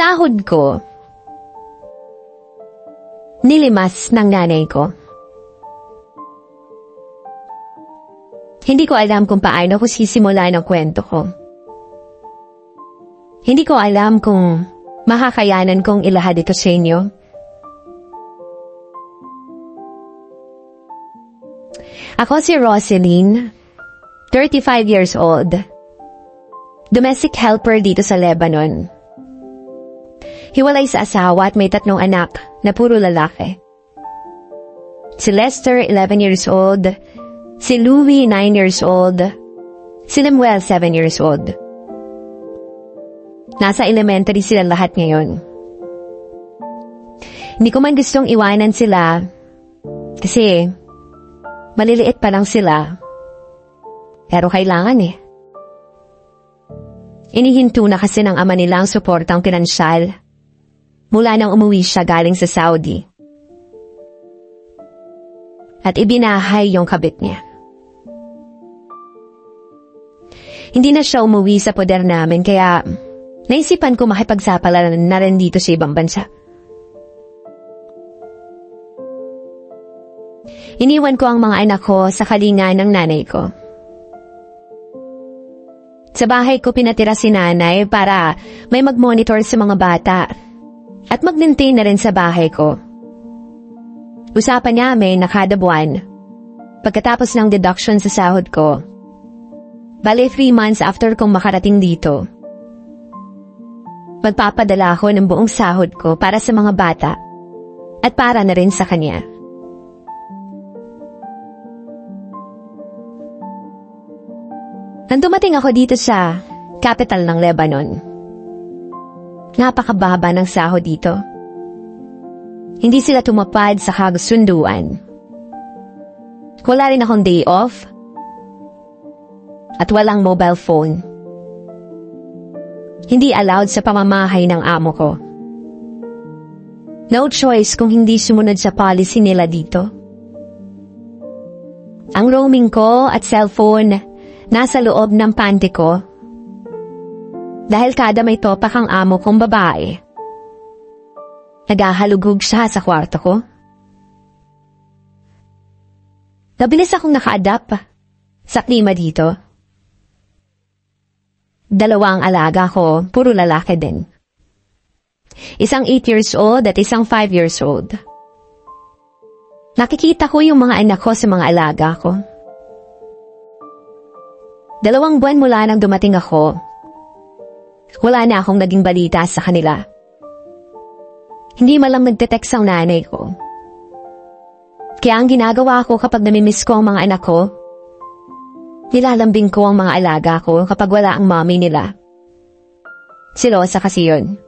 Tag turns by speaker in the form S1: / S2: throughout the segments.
S1: sahod ko, nilimas ng nanay ko. Hindi ko alam kung paano ko sisimulan ang kwento ko. Hindi ko alam kung makakayanan kong ilahad ito sa inyo. Ako si Roseline, 35 years old. Domestic helper dito sa Lebanon. Hiwalay sa asawa at may 3 anak na puro lalaki. Si Lester, 11 years old. Si Louie, 9 years old. Si Lemuel, 7 years old. Nasa elementary sila lahat ngayon. Hindi ko man gustong iwanan sila kasi maliliit pa lang sila. Pero kailangan eh. Inihinto na kasi ng ama nila ang suportang pinansyal mula nang umuwi siya galing sa Saudi. At ibinahay yung kabit niya. Hindi na siya umuwi sa poder namin kaya naisipan ko makipagsapalaran na rin dito sa ibang bansa. Iniwan ko ang mga anak ko sa kalinga ng nanay ko. Sa bahay ko pinatira si nanay para may mag-monitor sa mga bata at mag-maintain na rin sa bahay ko. Usapan namin na kada buwan, pagkatapos ng deduction sa sahod ko, bale 3 months after kong makarating dito, magpapadala ako ng buong sahod ko para sa mga bata at para na rin sa kanya. Nang dumating ako dito sa capital ng Lebanon, napakababa ng sahod dito. Hindi sila tumapad sa kasunduan. Wala rin akong day off at walang mobile phone. Hindi allowed sa pamamahay ng amo ko. No choice kung hindi sumunod sa policy nila dito. Ang roaming ko at cellphone nasa loob ng panty ko. Dahil kada may topak ang amo kong babae, naghahalugog siya sa kwarto ko. Nabilis akong naka-adapt sa klima dito. 2 ang alaga ko, puro lalaki din. Isang 8 years old at isang 5 years old. Nakikita ko yung mga anak ko sa mga alaga ko. 2 buwan mula nang dumating ako, wala na akong naging balita sa kanila. Hindi malang nagte-text ang nanay ko. Kaya ang ginagawa ko kapag namimiss ko ang mga anak ko, nilalambing ko ang mga alaga ko kapag wala ang mommy nila. Silosa kasi yun.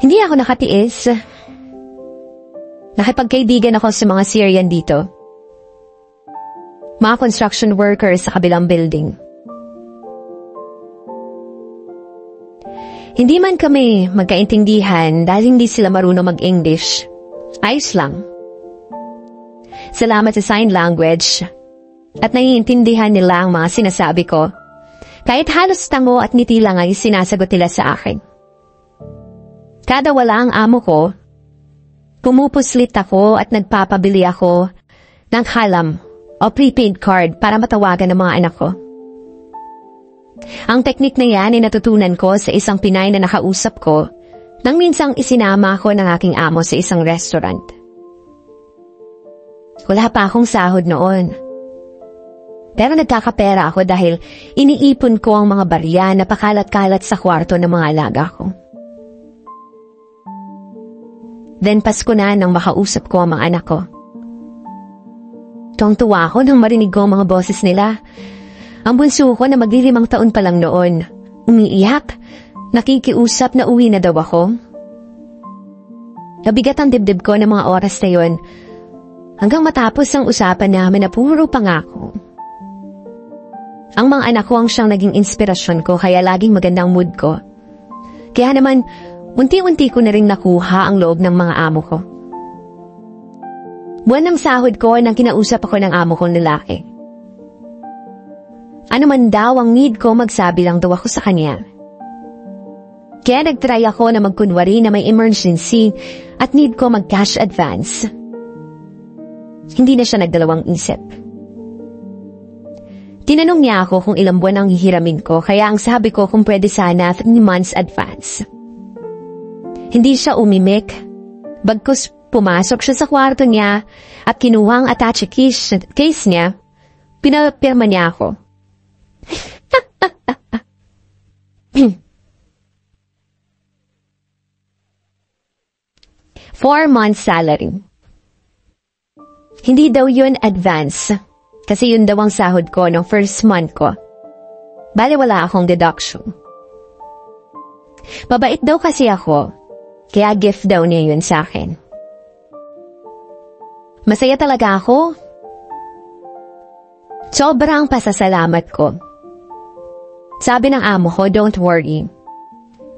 S1: Hindi ako nakatiis. Nakipagkaibigan ako sa mga Syrian dito. Mga construction workers sa kabilang building. Hindi man kami magkaintindihan dahil hindi sila marunong mag-English. Ayos lang. Salamat sa sign language at naiintindihan nila ang mga sinasabi ko. Kahit halos tango at ngiti lang ay sinasagot nila sa akin. Kada wala ang amo ko, pumupuslit ako at nagpapabili ako ng halam o prepaid card para matawagan ng mga anak ko. Ang teknik na yan ay natutunan ko sa isang Pinay na nakausap ko nang minsang isinama ako ng aking amo sa isang restaurant. Wala pa akong sahod noon. Pero nagkakapera ako dahil iniipon ko ang mga barya na pakalat-kalat sa kwarto ng mga alaga ko. Then Pasko na nang makausap ko ang mga anak ko. Tuwang-tuwa ako nang marinig ko ang mga boses nila. Ang bunso ko na mag-5 taon pa lang noon, umiiyak, nakikiusap na uwi na daw ako. Nabigat ang dibdib ko ng mga oras na yon, hanggang matapos ang usapan namin na puro pangako. Ang mga anak ko ang siyang naging inspirasyon ko kaya laging magandang mood ko. Kaya naman, unti-unti ko na rin nakuha ang loob ng mga amo ko. Buwan ng sahod ko nang kinausap ako ng amo kong lalaki. Ano man daw ang need ko, magsabi lang daw ako sa kanya. Kaya nagtry ako na magkunwari na may emergency at need ko mag-cash advance. Hindi na siya nagdalawang isip. Tinanong niya ako kung ilang buwan ang hihiramin ko, kaya ang sabi ko kung pwede sana 3 months advance. Hindi siya umimik. Bagkus pumasok siya sa kwarto niya at kinuha ang attache case niya, pinapirma niya ako. 4 months salary. Hindi daw yun advance, kasi yun daw ang sahod ko ng first month ko. Bale wala akong deduction. Mabait daw kasi ako, kaya gift daw niya yun sa akin. Masaya talaga ako. Sobrang pasasalamat ko. Sabi ng amo ko, don't worry.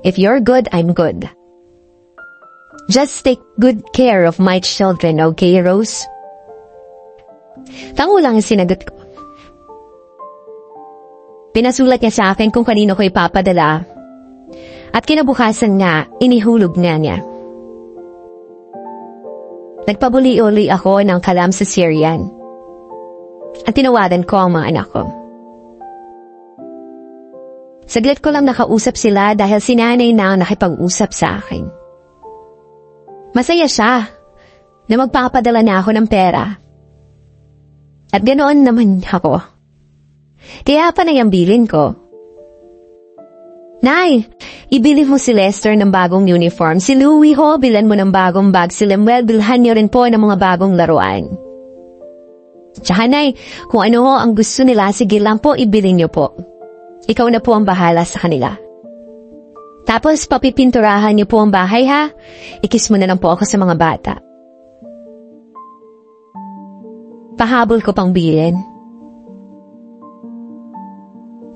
S1: If you're good, I'm good. Just take good care of my children, okay, Rose? Tango lang ang sinagot ko. Pinasulat niya sa akin kung kanino ko ipapadala. At kinabukasan nga, inihulog na niya. Nagpabuli-uli ako ng kalam sa Syrian. At tinawadan ko ang mga anak ko. Saglit ko lang nakausap sila dahil si nanay na ang nakipag-usap sa akin. Masaya siya na magpapadala na ako ng pera. At ganoon naman ako. Kaya panay ang bilin ko. Nay, ibili mo si Lester ng bagong uniform. Si Louie ho, bilan mo ng bagong bag. Si Lemuel, bilhan niyo rin po ng mga bagong laruan. Tsaka Nay, kung ano ho ang gusto nila, sige lang po, ibili niyo po. Ikaw na po ang bahala sa kanila. Tapos papipinturahan niyo po ang bahay ha. Ikis mo na lang po ako sa mga bata. Pahabol ko pang bilin.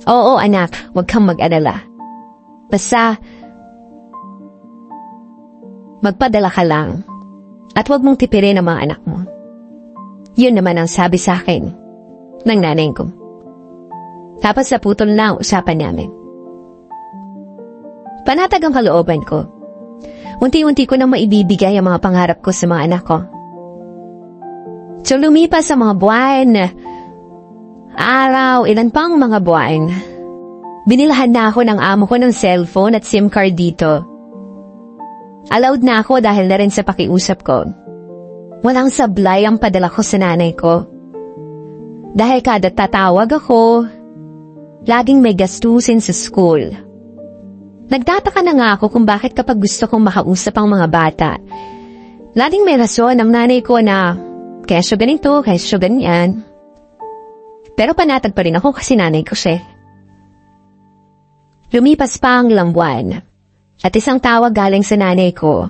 S1: Oo anak, huwag kang mag-alala. Basta, magpadala ka lang. At huwag mong tipirin ang mga anak mo. Yun naman ang sabi sa akin ng nanay ko. Tapos naputol na ang usapan namin. Panatag ang kalooban ko. Unti-unti ko nang maibibigay ang mga pangarap ko sa mga anak ko. So lumipas sa mga buwan, araw, ilan pang mga buwan. Binilhan na ako ng amo ko ng cellphone at SIM card dito. Allowed na ako dahil na rin sa pakiusap ko. Walang sablay ang padala ko sa nanay ko. Dahil kada tatawag ako, laging may gastusin sa school. Nagtataka na nga ako kung bakit kapag gusto kong makausap ang mga bata, laging may rason ang nanay ko na kaya siya ganito, kaya siya ganyan. Pero panatag pa rin ako kasi nanay ko siya. Lumipas pa ang ilang buwan at isang tawag galing sa nanay ko.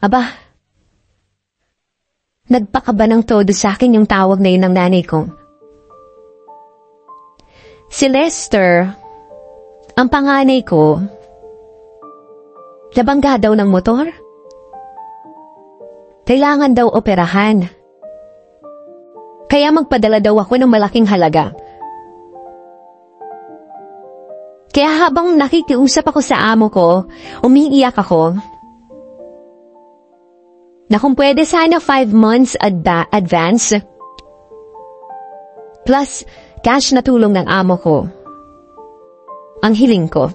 S1: Aba, nagpakaba ng todo sa akin yung tawag na yun ng nanay ko. Si Lester, ang panganay ko, nabangga daw ng motor. Kailangan daw operahan. Kaya magpadala daw ako ng malaking halaga. Kaya habang nakikiusap ako sa amo ko, umiiyak ako. Na kung pwede sana 5 months advance. Plus, cash na tulong ng amo ko. Ang hiling ko.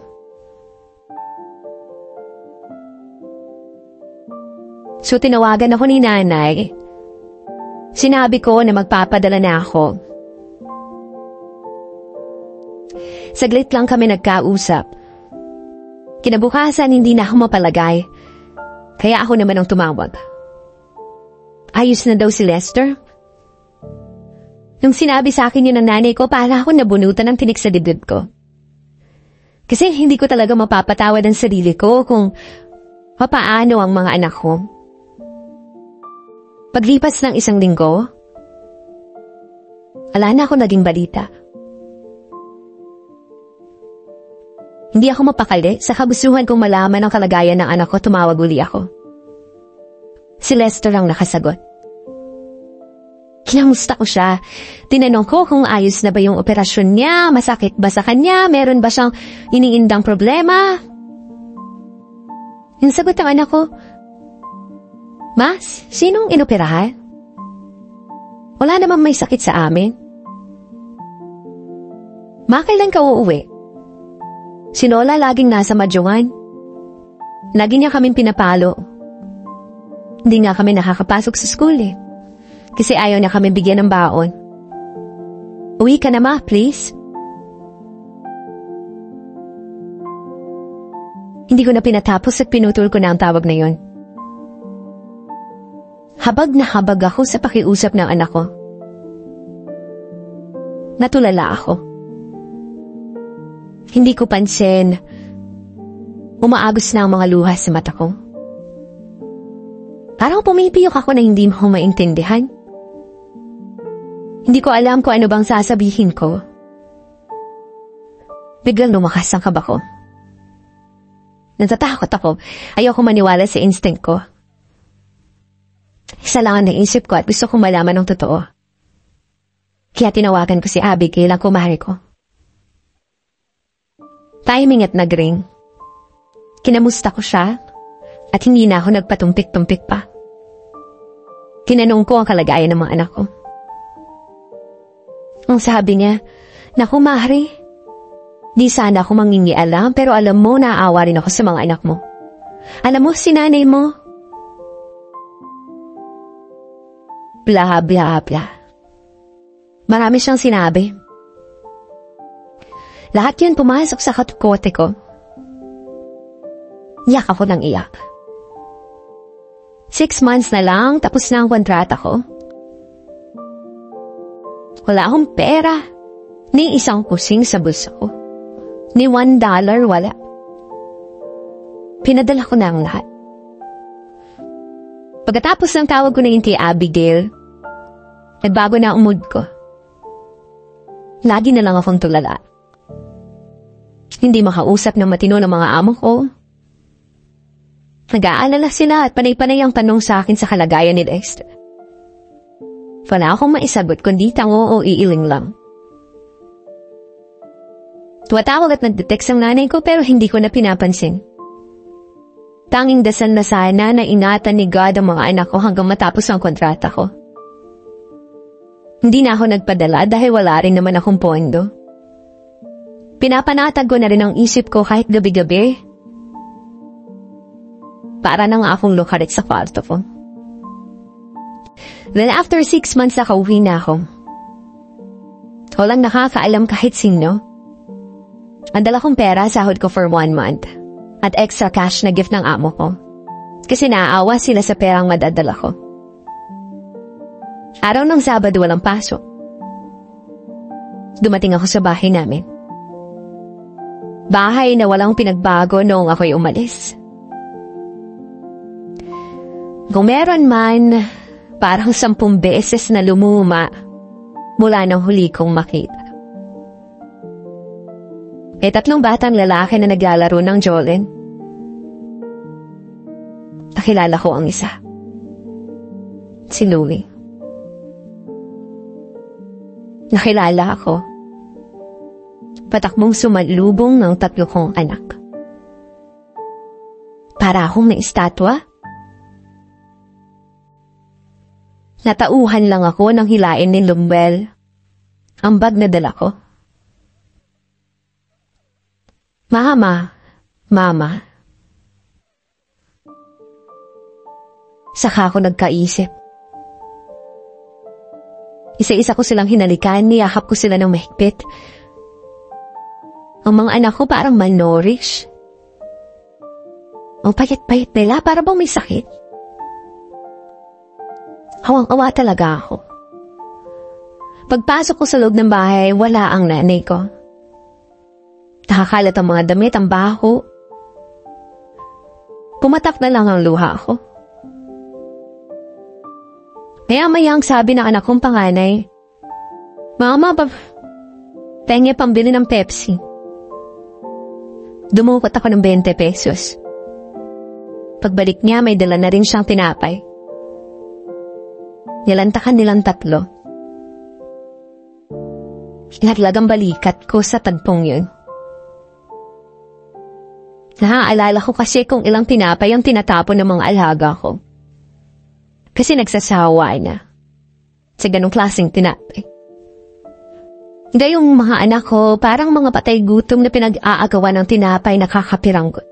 S1: So tinawagan ako ni nanay. Sinabi ko na magpapadala na ako. Saglit lang kami nagkausap. Kinabukasan hindi na ako mapalagay. Kaya ako naman ang tumawag. Ayos na daw si Lester. Nung sinabi sa akin yun ng nanay ko, para ako nabunutan ng tinik sa dibdib ko. Kasi hindi ko talaga mapapatawad ang sarili ko kung papaano ang mga anak ko. Paglipas ng 1 linggo, wala na ako naging balita. Hindi ako mapakali sa kagustuhan kong malaman ang kalagayan ng anak ko, tumawag uli ako. Si Lester ang nakasagot. Kinamusta ko siya. Tinanong ko kung ayos na ba yung operasyon niya, masakit ba sa kanya, meron ba siyang iniindang problema. Yung sagot ng anak ko, Mas, sinong inoperahan? Wala naman may sakit sa amin. Ma, kailan ka uuwi? Si Lola laging nasa Madyungan. Lagi niya kaming pinapalo. Hindi nga kami nakakapasok sa school eh. Kasi ayaw niya kami bigyan ng baon. Uwi ka na ma, please. Hindi ko na pinatapos at pinutol ko na ang tawag na yon. Habag na habag ako sa pakiusap ng anak ko. Natulala ako. Hindi ko pansin. Umaagos na ang mga luha sa mata ko. Parang pumipiyok ako na hindi mo maintindihan. Hindi ko alam kung ano bang sasabihin ko. Biglang lumakas ang kaba ko. Natatakot ako. Ayoko maniwala sa instinct ko. Isa lang ang naisip ko at gusto kong malaman ng totoo. Kaya tinawagan ko si Abigail, ang kumari ko. Timing at nagring. Kinamusta ko siya at hindi na ako nagpatumpik-tumpik pa. Tinanong ko ang kalagayan ng mga anak ko. Ang sabi niya, Naku, Mahri, di sana ako mangingialam pero alam mo naaawa rin ako sa mga anak mo. Alam mo, si nanay mo. Blah, blah, blah. Marami siyang sinabi. Lahat yun pumasok sa katukote ko. Iyak ako ng iyak. 6 months na lang, tapos na ang kontrata ko. Wala akong pera. Ni isang kusing sa bulsa ko. Ni $1 wala. Pinadala ko na ang lahat. Pagkatapos ng tawag ko na yung tia Abigail, nagbago na ang mood ko. Lagi na lang akong tulala. Hindi makausap ng matino ng mga amo ko. Nag-aalala sila at panay-panay ang tanong sa akin sa kalagayan ni Dexter. Wala akong maisagot kundi tango o iiling lang. Tuwatawag at nagdetext ang nanay ko pero hindi ko na pinapansin. Tanging dasal na sana na ingatan ni God ang mga anak ko hanggang matapos ang kontrata ko. Hindi na ako nagpadala dahil wala rin naman akong pondo. Pinapanatag ko na rin ang isip ko kahit gabi-gabi. Para na nga akong lukarit sa kwarto ko. Then after 6 months nakauwi na ako. Walang nakakaalam kahit sino. Ang dala kong pera sahod ko for 1 month. At extra cash na gift ng amo ko. Kasi naaawa sila sa perang madadala ko. Araw ng Sabado walang pasok. Dumating ako sa bahay namin. Bahay na walang pinagbago noong ako'y umalis. Kung meron man, parang 10 beses na lumuma mula nang huli kong makita. May 3 batang lalaki na naglalaro ng Jolene. Nakilala ko ang isa. Si Louie. Nakilala ako. Patakbong sumalubong ng 3 kong anak. Para akong may estatwa. Natauhan lang ako nang hilain ni Lumbel ang bag na dala ko. Mama. Saka ako nagkaisip. Isa-isa ko silang hinalikan, niyakap ko sila ng mahigpit. Ang mga anak ko parang malnourished. Ang payat-payat nila, para bang may sakit. Hawang-awa talaga ako. Pagpasok ko sa loob ng bahay, wala ang nanay ko. Nakakalat ang mga damit, ang baho. Pumatak na lang ang luha ko. Maya-maya ang sabi ng anak kong panganay, Mama, pengen pambili ng Pepsi. Dumukot ako ng 20 pesos. Pagbalik niya, may dala na rin siyang tinapay. Nilantakan nilang 3. Ilaglag ang balikat ko sa tagpong yun. Naaalala ko kasi kung ilang tinapay ang tinatapon ng mga alaga ko. Kasi nagsasawa na sa ganong klaseng tinapay. Gayong mga anak ko, parang mga patay gutom na pinag-aagawan ng tinapay na kakapiranggot.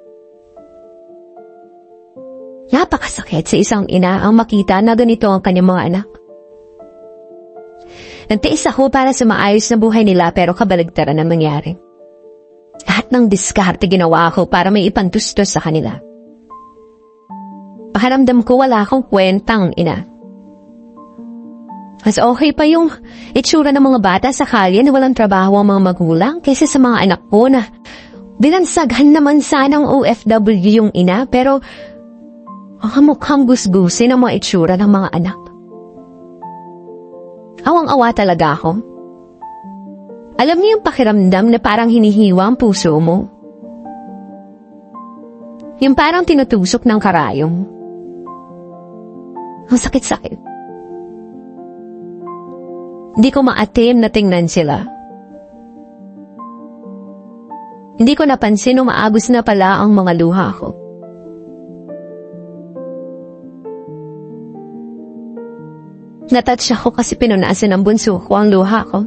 S1: Napakasakit sa isang ina ang makita na ganito ang kanyang mga anak. Nagtiis ako para sa maayos na buhay nila pero kabaligtaran ang nangyari. Lahat ng diskarte ginawa ko para may ipantustos sa kanila. Pakiramdam ko wala akong kwentang ina. Mas okay pa yung itsura ng mga bata sa kalye na walang trabaho ang mga magulang kaysa sa mga anak ko na binansaghan naman sanang OFW yung ina pero mukhang gusgusin ang mga itsura ng mga anak. Awang-awa talaga ako. Alam niyo yung pakiramdam na parang hinihiwa ang puso mo? Yung parang tinutusok ng karayom. Ang sakit-sakit. Hindi ko maatim na tingnan sila. Hindi ko napansin umaagos na pala ang mga luha ko. Natouch ako kasi pinunasan ng bunso ko ang luha ko.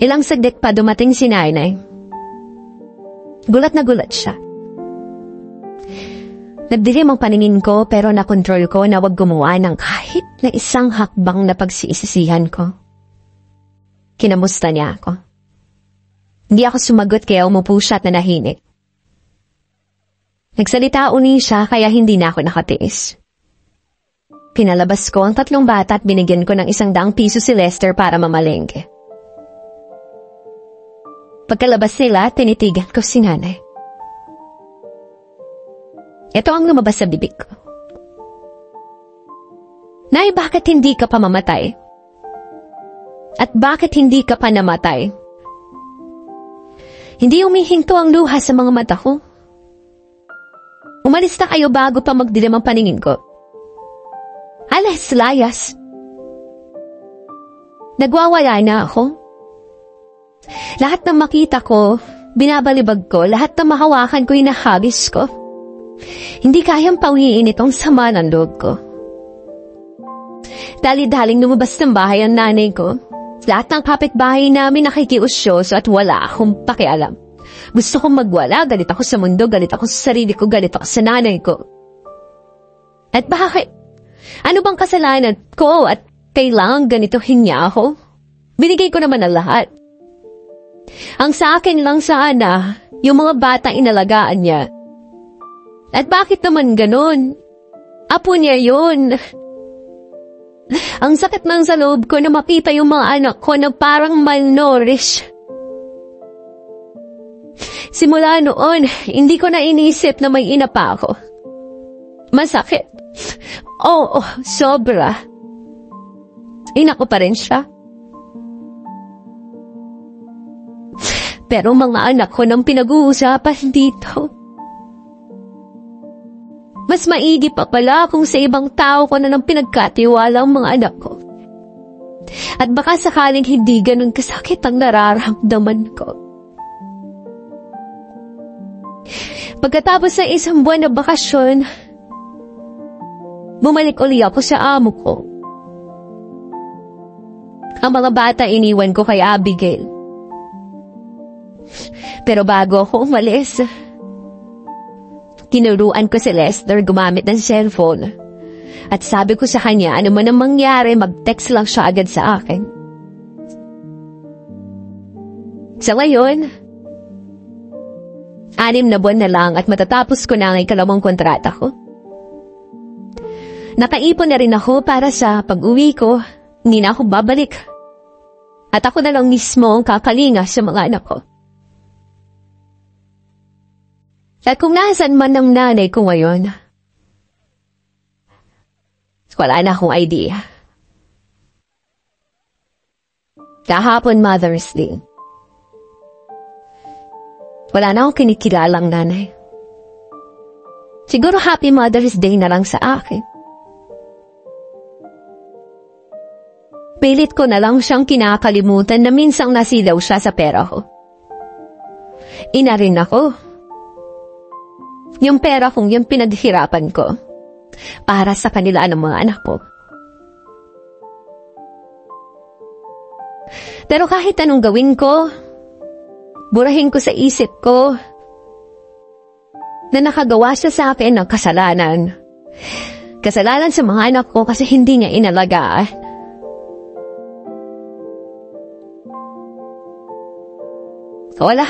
S1: Ilang saglit pa dumating si Nanay. Gulat na gulat siya. Nagdilim ang paningin ko pero nakontrol ko na wag gumawa ng kahit na isang hakbang na pagsisisihan ko. Kinamusta niya ako. Hindi ako sumagot kaya umupo siya at nanahinig. Nagsalita uni siya kaya hindi na ako nakatiis. Pinalabas ko ang 3 bata at binigyan ko ng 100 piso si Lester para mamalengke. Pagkalabas nila, tinitigan ko si Nanay. Ito ang lumabas sa bibig ko. Nay, bakit hindi ka pa mamatay? At bakit hindi ka pa namatay? Hindi umihinto ang luha sa mga mata ko. Umalis na kayo bago pa magdilim ang paningin ko. Alas, layas. Nagwawala na ako. Lahat ng makita ko, binabalibag ko, lahat ng mahawakan ko, hinahagis ko. Hindi kayang pawiin itong sama ng loob ko. Dali-daling lumabas ng bahay ang nanay ko. Lahat ng kapitbahay namin nakikiusyoso at wala akong pakialam. Gusto kong magwala, galit ako sa mundo, galit ako sa sarili ko, galit ako sa nanay ko. At bakit? Ano bang kasalanan ko at kailangan ganitohin niya ako? Binigay ko naman ang lahat. Ang sa akin lang sana, yung mga bata inalagaan niya. At bakit naman ganun? Apo niya yun. Ang sakit ng sa loob ko na makita yung mga anak ko na parang malnourished. Simula noon, hindi ko na inisip na may ina pa ako. Masakit. Oo, sobra. Ina ko pa rin siya. Pero mga anak ko nang pinag-uusapan dito. Mas maigi pa pala kung sa ibang tao ko na nang pinagkatiwala ang mga anak ko. At baka sakaling hindi ganun kasakit ang nararamdaman ko. Pagkatapos ng 1 buwan na bakasyon, bumalik uli ako sa amo ko. Ang mga bata iniwan ko kay Abigail. Pero bago ako umalis, tinuruan ko si Lester gumamit ng cellphone. At sabi ko sa kanya, ano man ang mangyari, mag-text lang siya agad sa akin. Sa ngayon, 6 na buwan na lang at matatapos ko na ang 2 kontrata ko. Nakaipon na rin ako para sa pag-uwi ko, hindi na ako babalik. At ako na lang mismo ang kakalinga sa mga anak ko. At kung nasan man ang nanay ko ngayon, wala na akong idea. Kahapon Mother's Day. Wala na akong kinikilalang nanay. Siguro Happy Mother's Day na lang sa akin. Pilit ko na lang siyang kinakalimutan na minsang nasilaw siya sa pera ko. Ina rin ako. Yung pera kong yung pinaghirapan ko para sa kanila ng mga anak ko. Pero kahit anong gawin ko, burahin ko sa isip ko na nakagawa siya sa akin ng kasalanan. Kasalanan sa mga anak ko kasi hindi niya inalagaan. Wala.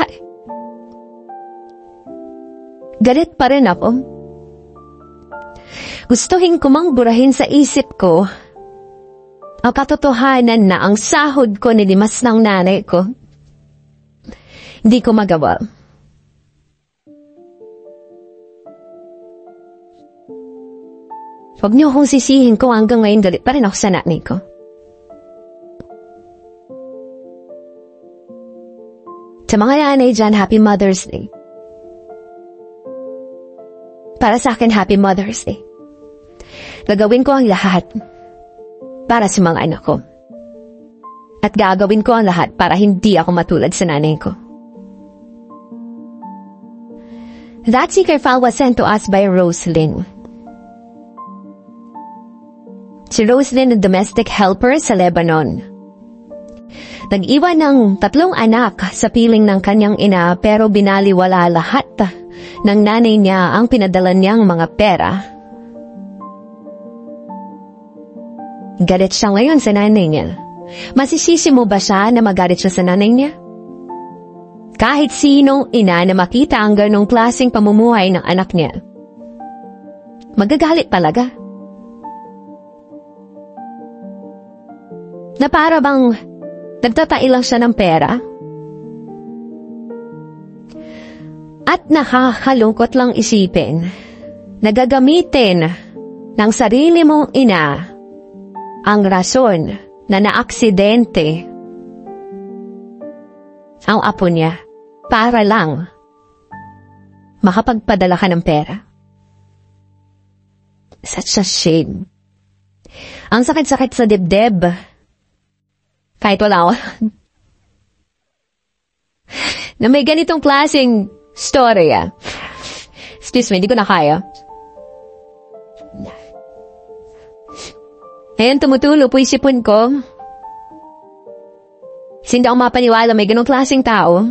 S1: Galit pa rin ako. Gustuhin ko mang burahin sa isip ko ang katotohanan na ang sahod ko nilimas ng nanay ko. Hindi ko magawa. Huwag niyo akong sisihin ko hanggang ngayon galit pa rin ako sa nanay ko. Sa mga nanay dyan, Happy Mother's Day. Para sa akin, Happy Mother's Day. Gagawin ko ang lahat para sa mga anak ko. At gagawin ko ang lahat para hindi ako matulad sa nanay ko. That secret file was sent to us by Roslyn. Si Roslyn, a domestic helper sa Lebanon. Nag-iwan ng 3 anak sa piling ng kanyang ina pero binaliwala lahat ng nanay niya ang pinadala niyang mga pera. Galit siya ngayon sa nanay niya. Masisisi mo ba siya na magalit siya sa nanay niya? Kahit sinong ina na makita ang ganong klaseng pamumuhay ng anak niya, magagalit talaga. Na para bang nagtatai lang siya ng pera? At nakakalungkot lang isipin na gagamitin ng sarili mong ina ang rason na naaksidente ang apo niya para lang makapagpadala ka ng pera. Such a shame. Ang sakit-sakit sa dibdib. Kahit wala ako. Na may ganitong klaseng story. Excuse me, hindi ko na kaya. Ngayon tumutulo po isipon ko. Kasi hindi ako mapaniwala may ganong klaseng tao